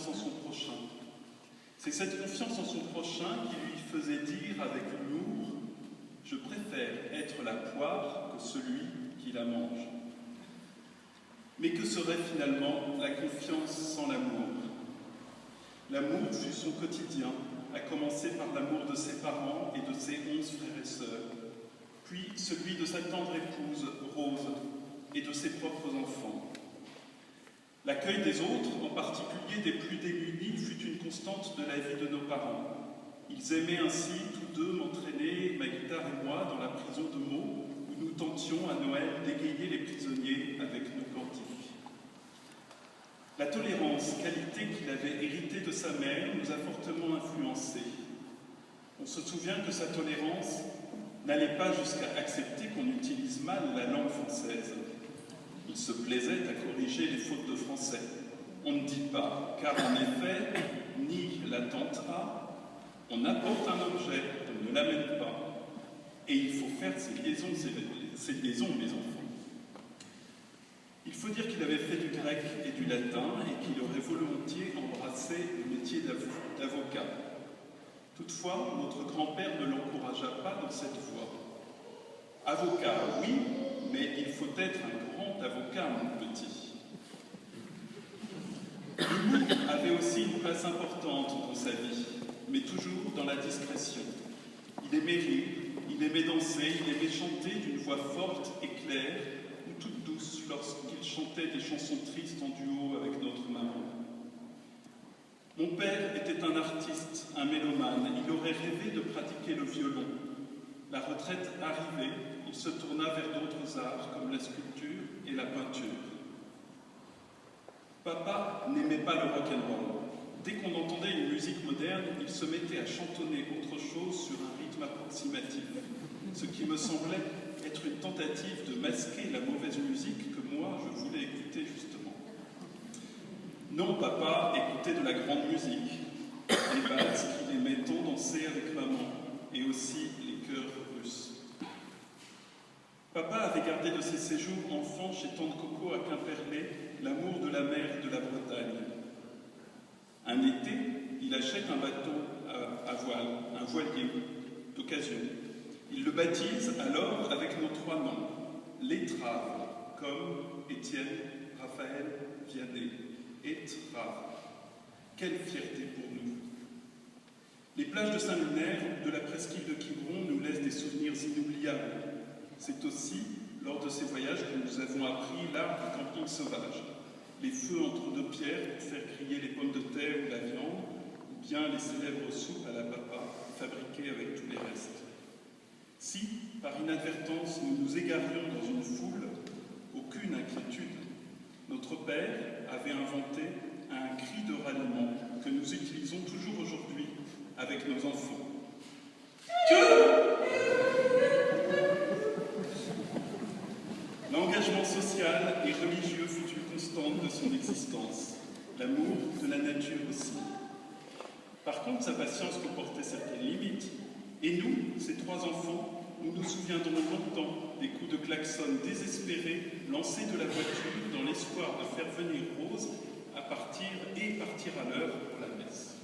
confiance en son prochain. C'est cette confiance en son prochain qui lui faisait dire avec humour « Je préfère être la poire que celui qui la mange ». Mais que serait finalement la confiance sans l'amour? L'amour fut son quotidien, à commencer par l'amour de ses parents et de ses 11 frères et sœurs, puis celui de sa tendre épouse, Rose, et de ses propres enfants. L'accueil des autres, en particulier des plus démunis, fut une constante de la vie de nos parents. Ils aimaient ainsi, tous deux, m'entraîner, ma guitare et moi, dans la prison de Meaux, où nous tentions à Noël d'égayer les prisonniers avec nos cantiques. La tolérance, qualité qu'il avait héritée de sa mère, nous a fortement influencés. On se souvient que sa tolérance n'allait pas jusqu'à accepter qu'on utilise mal la langue française. Il se plaisait à corriger les fautes de français. On ne dit pas, car en effet, ni la tente A, on apporte un objet, on ne l'amène pas. Et il faut faire ces liaisons, mes enfants. Il faut dire qu'il avait fait du grec et du latin et qu'il aurait volontiers embrassé le métier d'avocat. Toutefois, notre grand-père ne l'encouragea pas dans cette voie. Avocat, oui, mais il faut être un grand avocat, mon petit. L'humour avait aussi une place importante dans sa vie, mais toujours dans la discrétion. Il aimait rire, il aimait danser, il aimait chanter d'une voix forte et claire, ou toute douce lorsqu'il chantait des chansons tristes en duo avec notre maman. Mon père était un artiste, un mélomane. Il aurait rêvé de pratiquer le violon. La retraite arrivée, il se tourna vers d'autres arts comme la sculpture et la peinture. Papa n'aimait pas le rock'n'roll. Dès qu'on entendait une musique moderne, il se mettait à chantonner autre chose sur un rythme approximatif, ce qui me semblait être une tentative de masquer la mauvaise musique que moi je voulais écouter justement. Non, papa écoutait de la grande musique, les valses qu'il aimait tant danser avec maman, et aussi les chœurs russes. Papa avait gardé de ses séjours enfants chez Tante Coco à Quimperlé l'amour de la mer et de la Bretagne. Un été, il achète un bateau à voile, un voilier d'occasion. Il le baptise alors avec nos 3 noms, l'Étrave, comme Étienne, Raphaël, Vianney. Étrave. Quelle fierté pour nous! Les plages de Saint-Lunaire, de la presqu'île de Quiberon, nous laissent des souvenirs inoubliables. C'est aussi, lors de ces voyages, que nous avons appris l'art du camping sauvage. Les feux entre 2 pierres pour faire griller les pommes de terre ou la viande, ou bien les célèbres soupes à la papa, fabriquées avec tous les restes. Si, par inadvertance, nous nous égarions dans une foule, aucune inquiétude. Notre père avait inventé un cri de ralliement que nous utilisons toujours aujourd'hui avec nos enfants. L'engagement social et religieux fut une constante de son existence, l'amour de la nature aussi. Par contre, sa patience comportait certaines limites, et nous, ces 3 enfants, nous nous souviendrons longtemps des coups de klaxon désespérés lancés de la voiture dans l'espoir de faire venir Rose à partir à l'heure pour la messe.